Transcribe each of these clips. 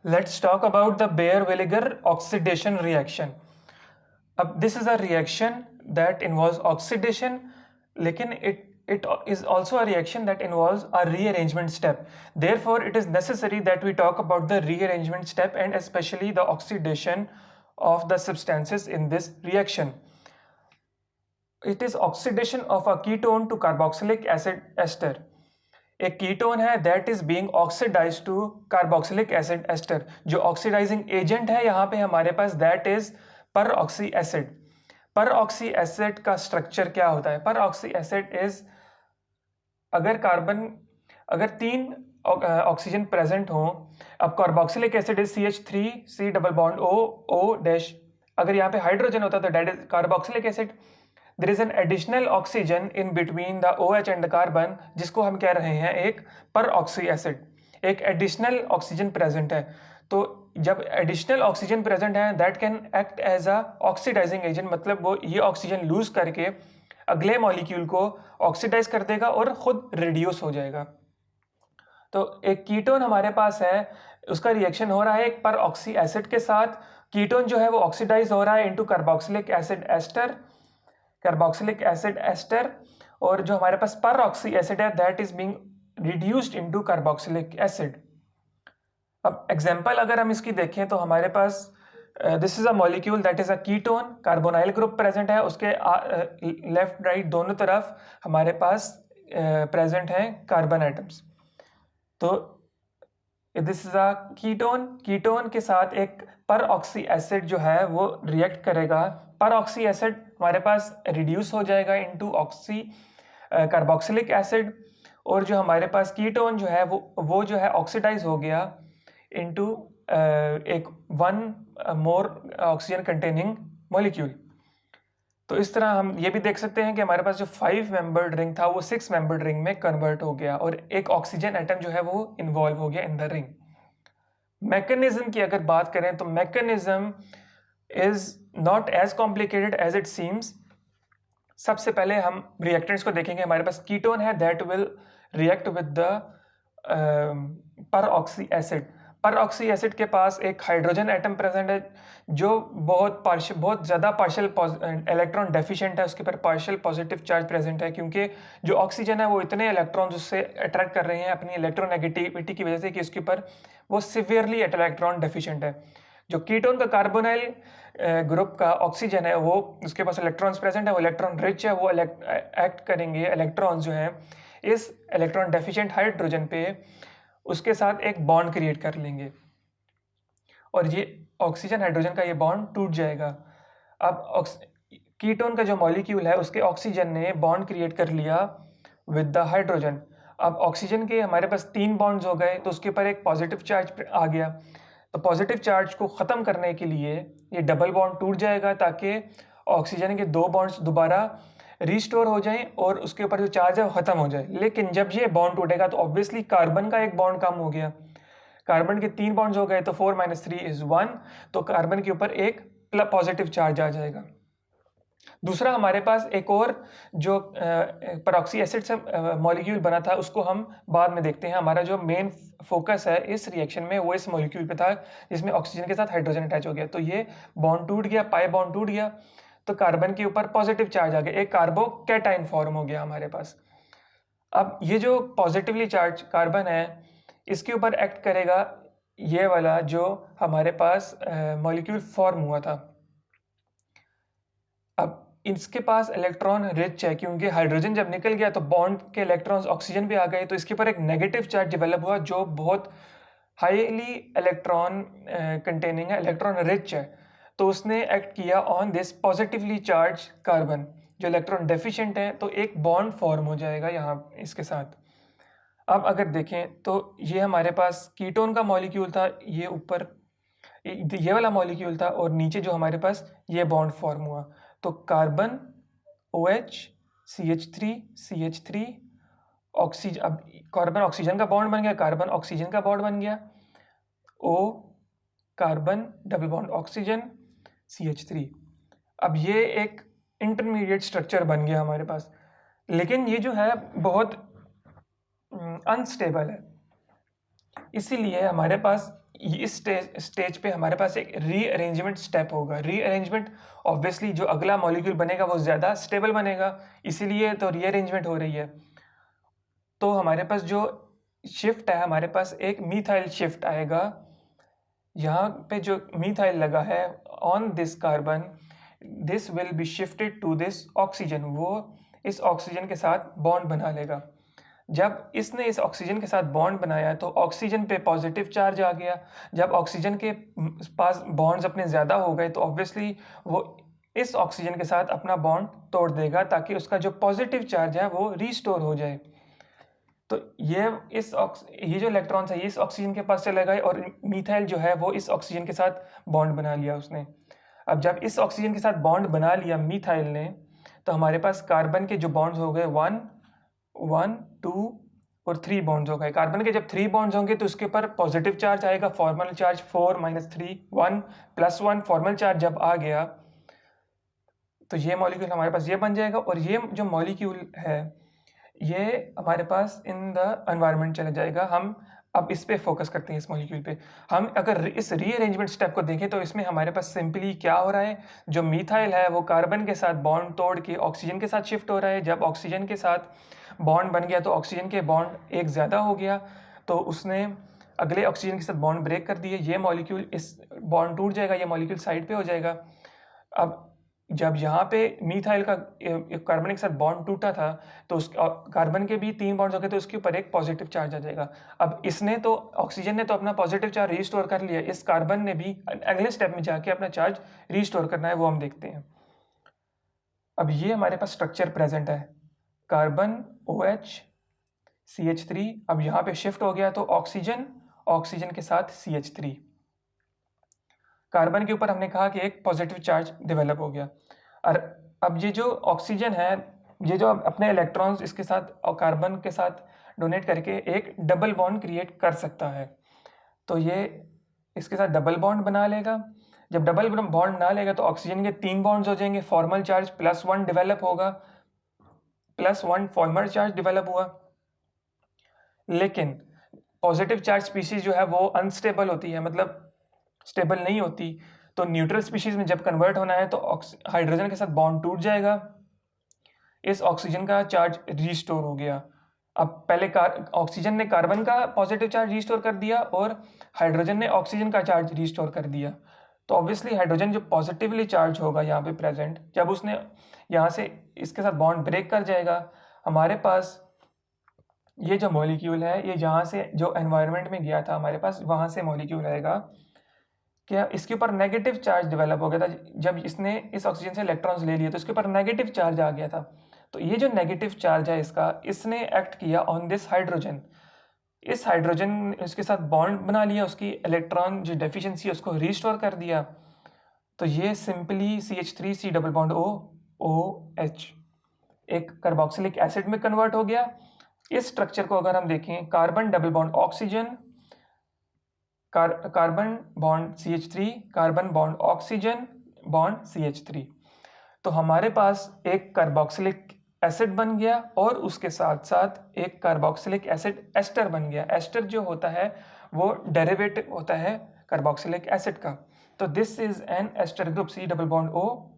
Let's talk about the Bayer vinegar oxidation reaction. This is a reaction that involves oxidation, लेकिन it is also a reaction that involves a rearrangement step. Therefore, it is necessary that we talk about the rearrangement step and especially the oxidation of the substances in this reaction. It is oxidation of a ketone to carboxylic acid ester. एक ketone है that is being oxidised to carboxylic acid ester. जो oxidising agent है यहाँ पे हमारे पास that is peroxy acid. Peroxy acid का structure क्या होता है? पर ऑक्सी एसिड इज अगर तीन ऑक्सीजन प्रेजेंट हो. अब carboxylic acid is CH3 C double bond O dash. अगर यहाँ पे हाइड्रोजन होता तो that is carboxylic acid. There is an additional oxygen in between the OH and the carbon, जिसको हम कह रहे हैं एक पर ऑक्सी एसिड. एक एडिशनल ऑक्सीजन प्रेजेंट है. तो जब एडिशनल ऑक्सीजन प्रेजेंट है that can act as a oxidising agent. मतलब वो ये ऑक्सीजन लूज करके अगले मॉलिक्यूल को ऑक्सीडाइज कर देगा और खुद रिड्यूस हो जाएगा. तो एक कीटोन हमारे पास है, उसका रिएक्शन हो रहा है एक पर ऑक्सी एसिड के साथ. कीटोन जो है वो ऑक्सीडाइज हो रहा है into carboxylic acid ester. Carboxylic acid ester. और जो हमारे पास पर ऑक्सी एसिड है that is being reduced into carboxylic acid. अब एग्जांपल अगर हम इसकी देखें तो हमारे पास this is a molecule that is a ketone. Carbonyl group present है, उसके लेफ्ट राइट दोनों तरफ हमारे पास प्रेजेंट हैं कार्बन एटम्स. तो this is a ketone. Ketone के साथ एक पर ऑक्सी एसिड जो है वो रिएक्ट करेगा. पर ऑक्सी एसिड हमारे पास रिड्यूस हो जाएगा इनटू ऑक्सी कार्बोक्सिलिक एसिड. और जो हमारे पास कीटोन जो है वो जो है ऑक्सीडाइज हो गया इनटू एक one more oxygen containing molecule. तो इस तरह हम ये भी देख सकते हैं कि हमारे पास जो 5 मेंबर्ड रिंग था वो 6 मेंबर्ड रिंग में कन्वर्ट हो गया और एक ऑक्सीजन एटम जो है वो इन्वॉल्व हो गया इन द रिंग. मैकेनिज्म की अगर बात करें तो mechanism is not as complicated as it seems. सबसे पहले हम रिएक्टेंट्स को देखेंगे. हमारे पास कीटोन है that will react with the peroxy acid. Peroxy acid के पास एक हाइड्रोजन एटम प्रेजेंट है जो बहुत ज़्यादा पार्शियल इलेक्ट्रॉन डेफिशिएंट है. उसके ऊपर पार्शियल पॉजिटिव चार्ज प्रेजेंट है क्योंकि जो ऑक्सीजन है वो इतने इलेक्ट्रॉन्स उससे अट्रैक्ट कर रहे हैं अपनी इलेक्ट्रोनेगेटिविटी की वजह से कि उसके ऊपर वो सिवियरली इलेक्ट्रॉन डेफिशिएंट है. जो कीटोन का कार्बोनाइल ग्रुप का ऑक्सीजन है वो उसके पास इलेक्ट्रॉन्स प्रेजेंट है, वो इलेक्ट्रॉन रिच है, वो एक्ट करेंगे इलेक्ट्रॉन्स जो हैं इस इलेक्ट्रॉन डेफिशिएंट हाइड्रोजन पे उसके साथ एक बॉन्ड क्रिएट कर लेंगे और ये ऑक्सीजन हाइड्रोजन का ये बॉन्ड टूट जाएगा. अब कीटोन का जो मॉलिक्यूल है उसके ऑक्सीजन ने बॉन्ड क्रिएट कर लिया विद द हाइड्रोजन. अब ऑक्सीजन के हमारे पास 3 बॉन्ड्स हो गए तो उसके ऊपर एक पॉजिटिव चार्ज आ गया. तो पॉजिटिव चार्ज को ख़त्म करने के लिए ये डबल बॉन्ड टूट जाएगा ताकि ऑक्सीजन के 2 बॉन्ड्स दोबारा रिस्टोर हो जाएं और उसके ऊपर जो चार्ज है वो ख़त्म हो जाए. लेकिन जब ये बॉन्ड टूटेगा तो ऑब्वियसली कार्बन का एक बॉन्ड कम हो गया. कार्बन के 3 बॉन्ड्स हो गए तो 4 - 3 = 1. तो कार्बन के ऊपर एक पॉजिटिव चार्ज आ जाएगा. दूसरा हमारे पास एक और जो परऑक्सी एसिड से मॉलिक्यूल बना था उसको हम बाद में देखते हैं. हमारा जो मेन फोकस है इस रिएक्शन में वो इस मॉलिक्यूल पे था जिसमें ऑक्सीजन के साथ हाइड्रोजन अटैच हो गया. तो ये बॉन्ड टूट गया, पाई बॉन्ड टूट गया तो कार्बन के ऊपर पॉजिटिव चार्ज आ गया, एक कार्बोकैटायन फॉर्म हो गया हमारे पास. अब ये जो पॉजिटिवली चार्ज कार्बन है इसके ऊपर एक्ट करेगा ये वाला जो हमारे पास मॉलिक्यूल फॉर्म हुआ था. अब इसके पास इलेक्ट्रॉन रिच है क्योंकि हाइड्रोजन जब निकल गया तो बॉन्ड के इलेक्ट्रॉन्स ऑक्सीजन पे आ गए तो इसके ऊपर एक नेगेटिव चार्ज डेवलप हुआ जो बहुत हाईली इलेक्ट्रॉन कंटेनिंग है, इलेक्ट्रॉन रिच है. तो उसने एक्ट किया on this positively charge carbon जो इलेक्ट्रॉन डेफिशिएंट है. तो एक बॉन्ड फॉर्म हो जाएगा यहाँ इसके साथ. अब अगर देखें तो ये हमारे पास कीटोन का मॉलिक्यूल था, ये ऊपर ये वाला मॉलिक्यूल था और नीचे जो हमारे पास ये बॉन्ड फॉर्म हुआ. तो कार्बन OH CH3 ऑक्सीजन. अब कार्बन ऑक्सीजन का बॉन्ड बन गया, कार्बन ऑक्सीजन का बॉन्ड बन गया, O carbon double bond oxygen CH3. अब ये एक इंटरमीडिएट स्ट्रक्चर बन गया हमारे पास. लेकिन ये जो है बहुत अनस्टेबल है, इसीलिए हमारे पास इस स्टेज पे हमारे पास एक रीअरेंजमेंट स्टेप होगा। रीअरेंजमेंट ऑब्वियसली जो अगला मॉलिक्यूल बनेगा वो ज़्यादा स्टेबल बनेगा, इसीलिए तो रीअरेंजमेंट हो रही है। तो हमारे पास जो शिफ्ट है, हमारे पास एक मीथाइल शिफ्ट आएगा। यहाँ पे जो मीथाइल लगा है on this carbon, this will be shifted to this oxygen, वो इस ऑक्सीजन के साथ बॉन्ड बना लेगा। जब इसने इस ऑक्सीजन के साथ बॉन्ड बनाया तो ऑक्सीजन पे पॉजिटिव चार्ज आ गया। जब ऑक्सीजन के पास बॉन्ड्स अपने ज़्यादा हो गए तो ऑब्वियसली वो इस ऑक्सीजन के साथ अपना बॉन्ड तोड़ देगा ताकि उसका जो पॉजिटिव चार्ज है वो रीस्टोर हो जाए। तो ये जो इलेक्ट्रॉन्स है ये इस ऑक्सीजन के पास चले गए और मीथाइल जो है वो इस ऑक्सीजन के साथ बॉन्ड बना लिया उसने। अब जब इस ऑक्सीजन के साथ बॉन्ड बना लिया मीथाइल ने, तो हमारे पास कार्बन के जो बॉन्ड्स हो गए 1 1 2 और 3 बॉन्ड्स हो गए। कार्बन के जब 3 बॉन्ड्स होंगे तो उसके ऊपर पॉजिटिव चार्ज आएगा, फॉर्मल चार्ज 4 - 3 1 +1 फॉर्मल चार्ज जब आ गया तो ये मॉलिक्यूल हमारे पास ये बन जाएगा। और ये जो मॉलिक्यूल है ये हमारे पास इन द एनवायरनमेंट चला जाएगा। हम अब इस पे फोकस करते हैं, इस मॉलिक्यूल पे। हम अगर इस रीअरेंजमेंट स्टेप को देखें तो इसमें हमारे पास सिंपली क्या हो रहा है, जो मीथाइल है वो कार्बन के साथ बॉन्ड तोड़ के ऑक्सीजन के साथ शिफ्ट हो रहा है। जब ऑक्सीजन के साथ बॉन्ड बन गया तो ऑक्सीजन के बॉन्ड एक ज़्यादा हो गया तो उसने अगले ऑक्सीजन के साथ बॉन्ड ब्रेक कर दिए। ये मॉलिक्यूल इस बॉन्ड टूट जाएगा, ये मॉलिक्यूल साइड पे हो जाएगा। अब जब यहाँ पे मीथाइल का कार्बन के साथ बॉन्ड टूटा था तो उस कार्बन के भी 3 बॉन्ड्स हो गए तो उसके ऊपर एक पॉजिटिव चार्ज आ जाएगा। अब इसने तो ऑक्सीजन ने तो अपना पॉजिटिव चार्ज रीस्टोर कर लिया, इस कार्बन ने भी अगले स्टेप में जाके अपना चार्ज रीस्टोर करना है, वो हम देखते हैं। अब ये हमारे पास स्ट्रक्चर प्रेजेंट है, कार्बन OH CH3। अब यहाँ पे शिफ्ट हो गया तो ऑक्सीजन के साथ CH3। कार्बन के ऊपर हमने कहा कि एक पॉजिटिव चार्ज डेवलप हो गया। और अब ये जो ऑक्सीजन है ये जो अपने इलेक्ट्रॉन्स इसके साथ और कार्बन के साथ डोनेट करके एक डबल बॉन्ड क्रिएट कर सकता है। तो ये इसके साथ डबल बॉन्ड बना लेगा। जब डबल बॉन्ड बना लेगा तो ऑक्सीजन के 3 बॉन्ड्स हो जाएंगे, फॉर्मल चार्ज +1 डेवलप होगा, +1 फॉर्मल चार्ज डेवलप हुआ। लेकिन पॉजिटिव चार्ज स्पीशीज जो है वो अनस्टेबल होती है, मतलब स्टेबल नहीं होती। तो न्यूट्रल स्पीशीज में जब कन्वर्ट होना है तो हाइड्रोजन के साथ बॉन्ड टूट जाएगा, इस ऑक्सीजन का चार्ज रीस्टोर हो गया। अब पहले ऑक्सीजन ने कार्बन का पॉजिटिव चार्ज रीस्टोर कर दिया और हाइड्रोजन ने ऑक्सीजन का चार्ज रीस्टोर कर दिया। तो ऑब्वियसली हाइड्रोजन जो पॉजिटिवली चार्ज होगा यहाँ पे प्रेजेंट, जब उसने यहाँ से इसके साथ बॉन्ड ब्रेक कर जाएगा, हमारे पास ये जो मॉलिक्यूल है ये जहाँ से जो एनवायरनमेंट में गया था हमारे पास वहाँ से मॉलिक्यूल आएगा। क्या इसके ऊपर नेगेटिव चार्ज डेवलप हो गया था, जब इसने इस ऑक्सीजन से इलेक्ट्रॉन्स ले लिए तो इसके ऊपर नेगेटिव चार्ज आ गया था। तो ये जो नेगेटिव चार्ज है इसने एक्ट किया ऑन दिस हाइड्रोजन। इस हाइड्रोजन इसके साथ बॉन्ड बना लिया, उसकी इलेक्ट्रॉन जो डेफिशिएंसी है उसको रीस्टोर कर दिया। तो ये simply CH3 C double bond OH एक कार्बोक्सिलिक एसिड में कन्वर्ट हो गया। इस स्ट्रक्चर को अगर हम देखें, carbon double bond oxygen, carbon bond CH3, carbon bond oxygen bond CH3। तो हमारे पास एक कार्बोक्सिलिक एसिड बन गया और उसके साथ साथ एक कार्बोक्सिलिक एसिड एस्टर बन गया। एस्टर जो होता है वो डेरिवेटिव होता है कार्बोक्सिलिक एसिड का। तो this is an ester group, C double bond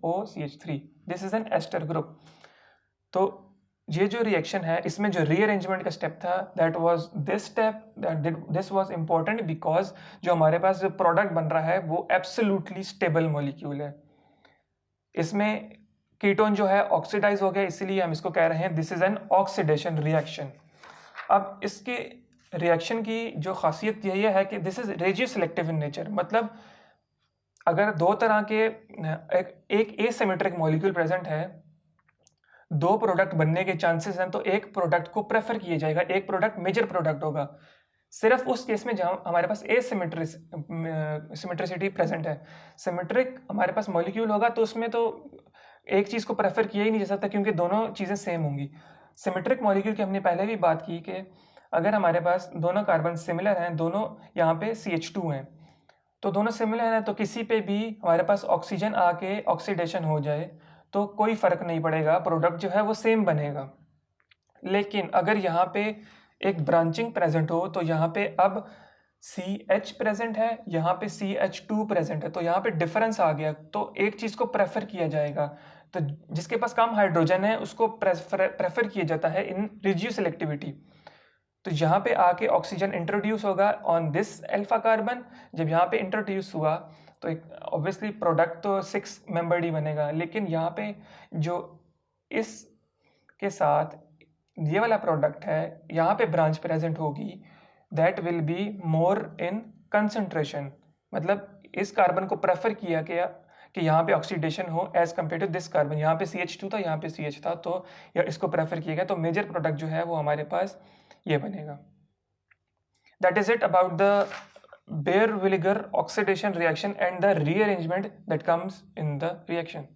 OCH3, this is an ester group. तो ये जो रिएक्शन है इसमें जो रीअरेंजमेंट का स्टेप था that was this step, this was important because जो हमारे पास जो प्रोडक्ट बन रहा है वो एब्सोल्युटली स्टेबल मॉलिक्यूल है। इसमें कीटोन जो है ऑक्सीडाइज हो गया, इसीलिए हम इसको कह रहे हैं this is an oxidation reaction. अब इसके रिएक्शन की जो खासियत यही है कि this is radio selective in nature, मतलब अगर दो तरह के एक एसिमेट्रिक मॉलिक्यूल प्रेजेंट है, दो प्रोडक्ट बनने के चांसेस हैं तो एक प्रोडक्ट को प्रेफर किया जाएगा, एक प्रोडक्ट मेजर प्रोडक्ट होगा। सिर्फ उस केस में जहाँ हमारे पास सिमेट्रिसिटी प्रेजेंट है। सिमेट्रिक हमारे पास मॉलिक्यूल होगा तो उसमें तो एक चीज़ को प्रेफर किया ही नहीं जा सकता क्योंकि दोनों चीज़ें सेम होंगी। सिमेट्रिक मॉलिक्यूल की हमने पहले भी बात की कि अगर हमारे पास दोनों कार्बन सिमिलर हैं, दोनों यहाँ पे CH2 हैं, तो दोनों सिमिलर हैं तो किसी पे भी हमारे पास ऑक्सीजन आके ऑक्सीडेशन हो जाए तो कोई फ़र्क नहीं पड़ेगा, प्रोडक्ट जो है वो सेम बनेगा। लेकिन अगर यहाँ पे एक ब्रांचिंग प्रेजेंट हो तो यहाँ पे अब CH प्रेजेंट है, यहाँ पे CH2 प्रेजेंट है, तो यहाँ पे डिफरेंस आ गया, तो एक चीज को प्रेफर किया जाएगा। तो जिसके पास कम हाइड्रोजन है उसको प्रेफर किया जाता है इन रिड्यूस सेलेक्टिविटी। तो यहाँ पे आके ऑक्सीजन इंट्रोड्यूस होगा ऑन दिस अल्फा कार्बन। जब यहाँ पे इंट्रोड्यूस हुआ तो एक ऑब्वियसली प्रोडक्ट तो 6 मेंबर्ड ही बनेगा, लेकिन यहाँ पे जो इस के साथ ये वाला प्रोडक्ट है, यहाँ पे ब्रांच प्रेजेंट होगी, that will be more in concentration. मतलब इस कार्बन को प्रेफर किया गया कि यहाँ पे ऑक्सीडेशन हो as compare to this carbon. यहाँ पे CH2 था, यहाँ पे CH था, तो इसको प्रेफर किया गया, तो मेजर प्रोडक्ट जो है वो हमारे पास ये बनेगा। That is it about the Baeyer-Villiger oxidation reaction and the rearrangement that comes in the reaction.